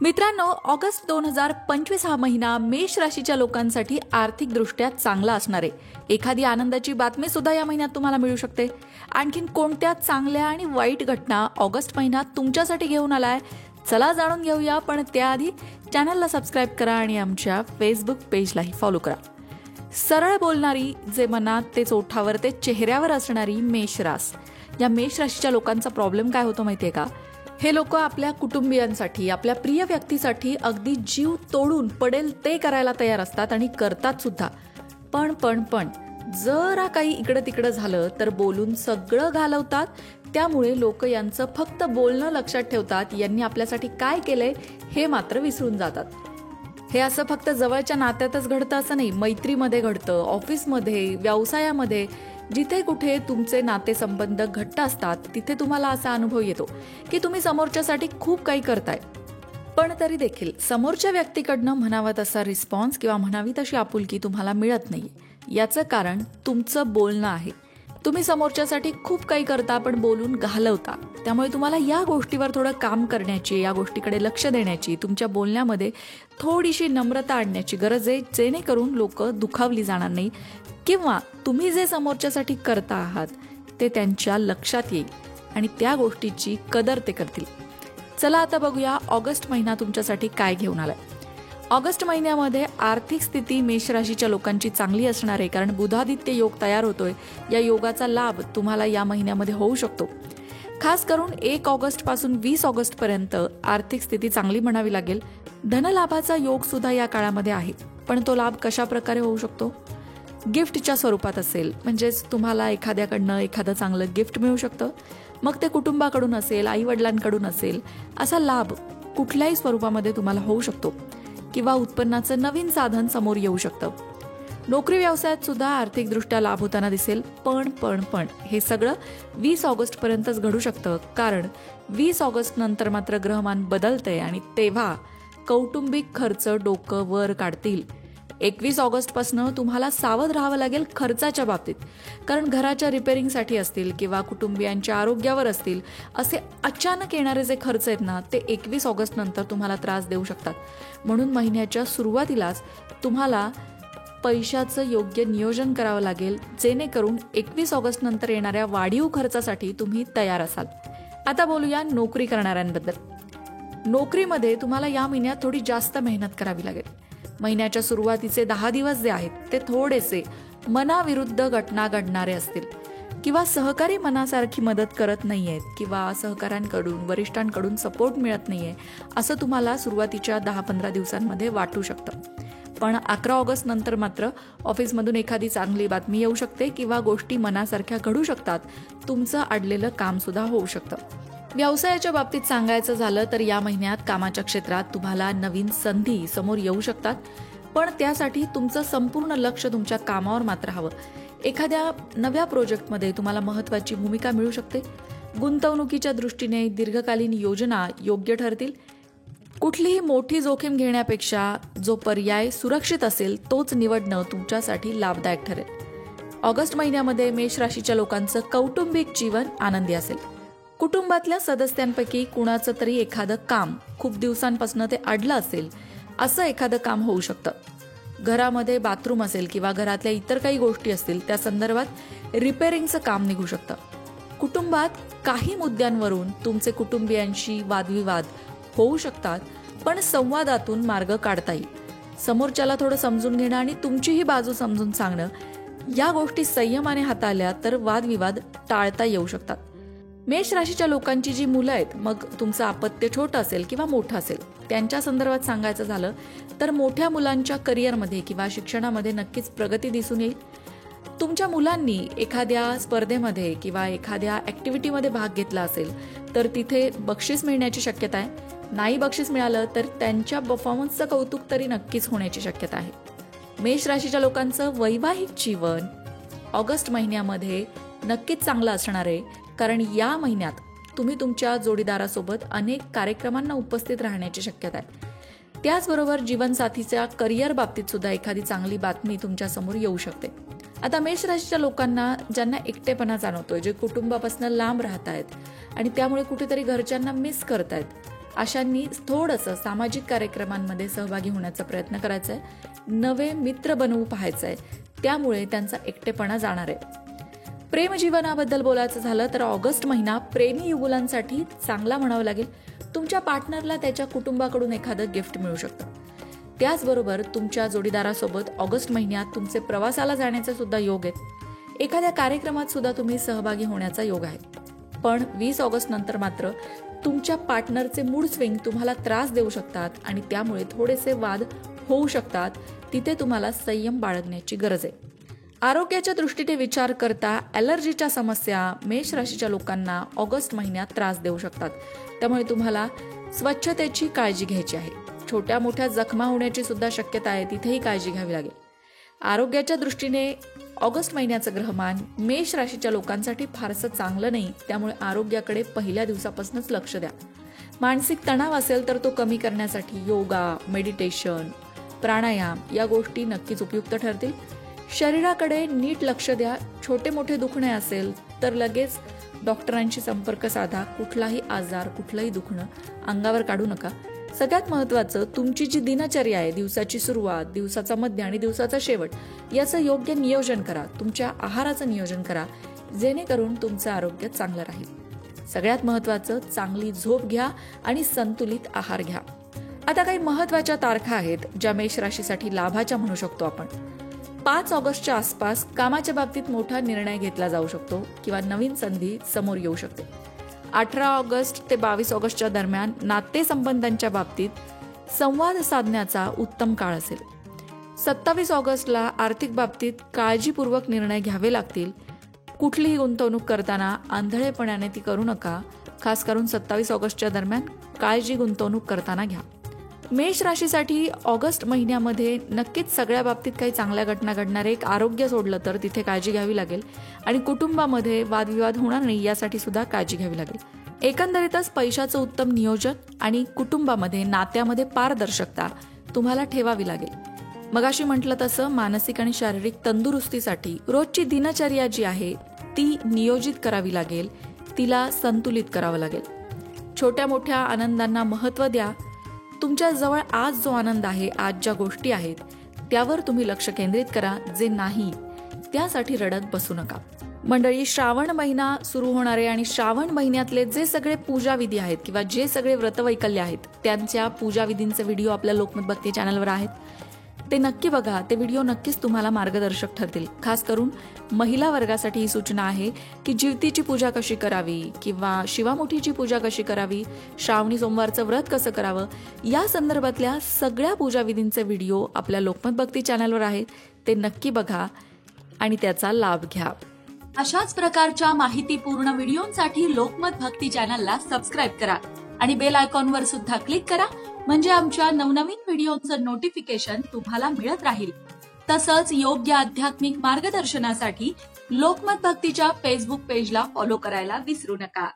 मित्रांनो, ऑगस्ट 2025 हा महिना मेष राशीच्या लोकांसाठी आर्थिकदृष्ट्या चांगला असणार आहे. एखादी आनंदाची बातमी सुद्धा या महिन्यात तुम्हाला मिळू शकते. आणखीन कोणत्या चांगल्या आणि वाईट घटना ऑगस्ट महिन्यात तुमच्यासाठी घेऊन आलाय, चला जाणून घेऊया. पण त्याआधी चॅनलला सबस्क्राईब करा आणि आमच्या फेसबुक पेजलाही फॉलो करा. सरळ बोलणारी, जे मनात ते ओठावर ते चेहऱ्यावर असणारी मेष रास. या मेष राशीच्या लोकांचा प्रॉब्लेम काय होतो माहितीये का? हे लोक आपल्या कुटुंबियांसाठी, आपल्या प्रिय व्यक्तीसाठी अगदी जीव तोडून पडेल ते करायला तयार असतात आणि करतात सुद्धा. पण जरा काही इकडं तिकडं झालं तर बोलून सगळं घालवतात. त्यामुळे लोक यांचं फक्त बोलणं लक्षात ठेवतात, यांनी आपल्यासाठी काय केलंय हे मात्र विसरून जातात. हे असं फक्त जवळच्या नात्यातच घडतं असं नाही, मैत्रीमध्ये घडतं, ऑफिसमध्ये, व्यवसायामध्ये. जिथे कुठे तुमचे नातेसंबंध घट्ट असतात तिथे तुम्हाला असा अनुभव येतो की तुम्ही समोरच्यासाठी खूप काही करताय, पण तरी देखील समोरच्या व्यक्तीकडनं म्हणावा तसा रिस्पॉन्स किंवा म्हणावी तशी आपुलकी तुम्हाला मिळत नाही. याचं कारण तुमचं बोलणं आहे. तुम्ही समोरच्यासाठी खूप काही करता पण बोलून घालवता. त्यामुळे तुम्हाला या गोष्टीवर थोडं काम करण्याची, या गोष्टीकडे लक्ष देण्याची, तुमच्या बोलण्यामध्ये थोडीशी नम्रता आणण्याची गरज आहे, जेणेकरून लोक दुखावली जाणार नाही किंवा तुम्ही जे समोरच्यासाठी करता आहात ते त्यांच्या लक्षात येईल आणि त्या गोष्टीची कदर ते करतील. चला आता बघूया ऑगस्ट महिना तुमच्यासाठी काय घेऊन आलाय. ऑगस्ट महिन्यामध्ये आर्थिक स्थिती मेष राशीच्या लोकांची चांगली असणार आहे, कारण बुधादित्य योग तयार होतोय. या योगाचा लाभ तुम्हाला या महिन्यामध्ये होऊ शकतो. खास करून 1 ऑगस्ट पासून 20 ऑगस्ट पर्यंत आर्थिक स्थिती चांगली म्हणावी लागेल. धनलाभाचा योग सुद्धा या काळामध्ये आहे. पण तो लाभ कशा प्रकारे होऊ शकतो? गिफ्टच्या स्वरूपात असेल, म्हणजेच तुम्हाला एखाद्याकडनं एखादं चांगलं गिफ्ट मिळू शकतं. मग ते कुटुंबाकडून असेल, आई वडिलांकडून असेल, असा लाभ कुठल्याही स्वरूपामध्ये तुम्हाला होऊ शकतो. किंवा उत्पन्नाचं नवीन साधन समोर येऊ शकतं. नोकरी व्यवसायात सुद्धा आर्थिकदृष्ट्या लाभ होताना दिसेल. पण हे सगळं 20 ऑगस्ट पर्यंतच घडू शकतं, कारण 20 ऑगस्ट नंतर मात्र ग्रहमान बदलतंय आणि तेव्हा कौटुंबिक खर्च डोकं वर काढतील. 21 ऑगस्ट पासून तुम्हाला सावध राहावं लागेल खर्चाच्या बाबतीत, कारण घराच्या रिपेअरिंगसाठी असतील किंवा कुटुंबियांच्या आरोग्यावर असतील, असे अचानक येणारे जे खर्च आहेत ना, ते 21 ऑगस्ट नंतर तुम्हाला त्रास देऊ शकतात. म्हणून महिन्याच्या सुरुवातीलाच तुम्हाला पैशाचं योग्य नियोजन करावं लागेल, जेणेकरून 21 ऑगस्ट नंतर येणाऱ्या वाढीव खर्चासाठी तुम्ही तयार असाल. आता बोलूया नोकरी करणाऱ्यांबद्दल. नोकरीमध्ये तुम्हाला या महिन्यात थोडी जास्त मेहनत करावी लागेल. महिन्याच्या सुरुवातीचे 10 दिवस जे आहेत ते थोडेसे मनाविरुद्ध घटना घडणारे असतील, किंवा सहकारी मनासारखी मदत करत नाहीयेत, किंवा सहकाऱ्यांकडून, वरिष्ठांकडून सपोर्ट मिळत नाहीये, असं तुम्हाला सुरुवातीच्या 10-15 दिवसांमध्ये वाटू शकतं. पण 11 ऑगस्ट नंतर मात्र ऑफिसमधून एखादी चांगली बातमी येऊ शकते किंवा गोष्टी मनासारख्या घडू शकतात. तुमचं अडलेलं काम सुद्धा होऊ शकतं. व्यवसायाच्या बाबतीत सांगायचं झालं तर या महिन्यात कामाच्या क्षेत्रात तुम्हाला नवीन संधी समोर येऊ शकतात. पण त्यासाठी तुमचं संपूर्ण लक्ष तुमच्या कामावर मात्र हवं. एखाद्या नव्या प्रोजेक्टमध्ये तुम्हाला महत्त्वाची भूमिका मिळू शकते. गुंतवणुकीच्या दृष्टीने दीर्घकालीन योजना योग्य ठरतील. कुठलीही मोठी जोखीम घेण्यापेक्षा जो पर्याय सुरक्षित असेल तोच निवडणं तुमच्यासाठी लाभदायक ठरेल. ऑगस्ट महिन्यामध्ये मेष राशीच्या लोकांचं कौटुंबिक जीवन आनंदी असेल. कुटुंबातल्या सदस्यांपैकी कुणाचं तरी एखादं काम खूप दिवसांपासून ते अडलं असेल, असं एखादं काम होऊ शकतं. घरामध्ये बाथरूम असेल किंवा घरातल्या इतर काही गोष्टी असतील, त्या संदर्भात रिपेअरिंगचं काम निघू शकतं. कुटुंबात काही मुद्द्यांवरून तुमचे कुटुंबियांशी वादविवाद होऊ शकतात, पण संवादातून मार्ग काढता येईल. समोरच्याला थोडं समजून घेणं आणि तुमचीही बाजू समजून सांगणं, या गोष्टी संयमाने हाताळल्या तर वादविवाद टाळता येऊ शकतात. मेष राशीच्या लोकांची जी मुलं आहेत, मग तुमचं अपत्य छोटं असेल किंवा मोठं असेल, त्यांच्या संदर्भात सांगायचं झालं तर मोठ्या मुलांच्या करिअरमध्ये किंवा शिक्षणामध्ये नक्कीच प्रगती दिसून येईल. तुमच्या मुलांनी एखाद्या स्पर्धेमध्ये किंवा एखाद्या ॲक्टिव्हिटीमध्ये भाग घेतला असेल तर तिथे बक्षीस मिळण्याची शक्यता आहे. नाही बक्षीस मिळालं तर त्यांच्या परफॉर्मन्सचं कौतुक तरी नक्कीच होण्याची शक्यता आहे. मेष राशीच्या लोकांचं वैवाहिक जीवन ऑगस्ट महिन्यामध्ये नक्कीच चांगलं असणार आहे, कारण या महिन्यात तुम्ही तुमच्या जोडीदारासोबत अनेक कार्यक्रमांना उपस्थित राहण्याची शक्यता आहे. त्याचबरोबर जीवनसाथीच्या करिअर बाबतीत सुद्धा एखादी चांगली बातमी तुमच्या समोर येऊ शकते. आता मेष राशीच्या लोकांना ज्यांना एकटेपणा जाणवतोय, जे कुटुंबापासून लांब राहत आहेत आणि त्यामुळे कुठेतरी घरच्यांना मिस करतायत, अशांनी थोडंसं सामाजिक कार्यक्रमांमध्ये सहभागी होण्याचा प्रयत्न करायचा आहे, नवे मित्र बनवू पाहायचं आहे, त्यामुळे त्यांचा एकटेपणा जाणार आहे. प्रेमजीवनाबद्दल बोलायचं झालं तर ऑगस्ट महिना प्रेमी युगुलांसाठी चांगला म्हणावं लागेल. तुमच्या पार्टनरला त्याच्या कुटुंबाकडून एखादं गिफ्ट मिळू शकतं. त्याचबरोबर तुमच्या जोडीदारासोबत ऑगस्ट महिन्यात तुमचे प्रवासाला जाण्याचे सुद्धा योग आहेत. एखाद्या कार्यक्रमात सुद्धा तुम्ही सहभागी होण्याचा योग आहे. पण 20 ऑगस्ट नंतर मात्र तुमच्या पार्टनरचे मूड स्विंग तुम्हाला त्रास देऊ शकतात आणि त्यामुळे थोडेसे वाद होऊ शकतात. तिथे तुम्हाला संयम बाळगण्याची गरज आहे. आरोग्याच्या दृष्टीने विचार करता ॲलर्जीच्या समस्या मेष राशीच्या लोकांना ऑगस्ट महिन्यात त्रास देऊ शकतात. त्यामुळे तुम्हाला स्वच्छतेची काळजी घ्यायची आहे. छोट्या मोठ्या जखमा होण्याची सुद्धा शक्यता आहे, तिथेही काळजी घ्यावी लागेल. आरोग्याच्या दृष्टीने ऑगस्ट महिन्याचं ग्रहमान मेष राशीच्या लोकांसाठी फारसं चांगलं नाही. त्यामुळे आरोग्याकडे पहिल्या दिवसापासूनच लक्ष द्या. मानसिक तणाव असेल तर तो कमी करण्यासाठी योगा, मेडिटेशन, प्राणायाम या गोष्टी नक्कीच उपयुक्त ठरतील. शरीराकडे नीट लक्ष द्या. छोटे मोठे दुखणे असेल तर लगेच डॉक्टरांशी संपर्क साधा. कुठलाही आजार, कुठलंही दुखणं अंगावर काढू नका. सगळ्यात महत्त्वाचं, तुमची जी दिनचर्या आहे, दिवसाची सुरुवात, दिवसाचा मध्य आणि दिवसाचा शेवट, याचं योग्य नियोजन करा. तुमच्या आहाराचं नियोजन करा, जेणेकरून तुमचं आरोग्य चांगलं राहील. सगळ्यात महत्त्वाचं, चांगली झोप घ्या आणि संतुलित आहार घ्या. आता काही महत्त्वाच्या तारखा आहेत ज्या मेष राशीसाठी लाभाच्या म्हणू शकतो आपण. 5 ऑगस्टच्या आसपास कामाच्या बाबतीत मोठा निर्णय घेतला जाऊ शकतो किंवा नवीन संधी समोर येऊ शकते. 18 ऑगस्ट ते 22 ऑगस्टच्या दरम्यान नातेसंबंधांच्या बाबतीत संवाद साधण्याचा उत्तम काळ असेल. 27 ऑगस्टला आर्थिक बाबतीत काळजीपूर्वक निर्णय घ्यावे लागतील. कुठलीही गुंतवणूक करताना आंधळेपणाने ती करू नका. खास करून 27 ऑगस्टच्या दरम्यान काळजी गुंतवणूक करताना घ्या. मेष राशीसाठी ऑगस्ट महिन्यामध्ये नक्कीच सगळ्या बाबतीत काही चांगल्या घटना घडणार. एक आरोग्य सोडलं तर तिथे काळजी घ्यावी लागेल आणि कुटुंबामध्ये वादविवाद होणार नाही यासाठी सुद्धा काळजी घ्यावी लागेल. एकंदरीतच पैशाचं उत्तम नियोजन आणि कुटुंबामध्ये नात्यामध्ये पारदर्शकता तुम्हाला ठेवावी लागेल. मगाशी म्हटलं तसं मानसिक आणि शारीरिक तंदुरुस्तीसाठी रोजची दिनचर्या जी आहे ती नियोजित करावी लागेल. तिला संतुलित करावं लागेल. छोट्या मोठ्या आनंदांना महत्त्व द्या. तुमच्या जवळ आज जो आनंद आहे, आज ज्या गोष्टी आहेत त्यावर तुम्ही लक्ष केंद्रित करा. जे नाही त्यासाठी रडत बसू नका. मंडळी, श्रावण महिना सुरू होणार आहे आणि श्रावण महिन्यातले जे सगळे पूजाविधी आहेत किंवा जे सगळे व्रतवैकल्य आहेत त्यांच्या पूजाविधींचे व्हिडिओ आपल्या लोकमत भक्ती चॅनलवर आहेत. ते नक्की बघा. ते व्हिडिओ नक्कीच तुम्हाला मार्गदर्शक ठरतील. खास करून महिला वर्गासाठी ही सूचना आहे की जिवतीची पूजा कशी करावी किंवा शिवामुठीची पूजा कशी करावी, श्रावणी सोमवारचं व्रत कसं करावं, या संदर्भातल्या सगळ्या पूजाविधींचे व्हिडिओ आपल्या लोकमत भक्ती चॅनलवर आहेत. ते नक्की बघा आणि त्याचा लाभ घ्या. अशाच प्रकारच्या माहितीपूर्ण व्हिडिओंसाठी लोकमत भक्ती चॅनलला सबस्क्राईब करा आणि बेल आयकॉनवर सुद्धा क्लिक करा. म्हणजे आमच्या नवनवीन व्हिडिओचं नोटिफिकेशन तुम्हाला मिळत राहील. तसंच योग्य आध्यात्मिक मार्गदर्शनासाठी लोकमत भक्तीच्या फेसबुक पेजला फॉलो करायला विसरू नका.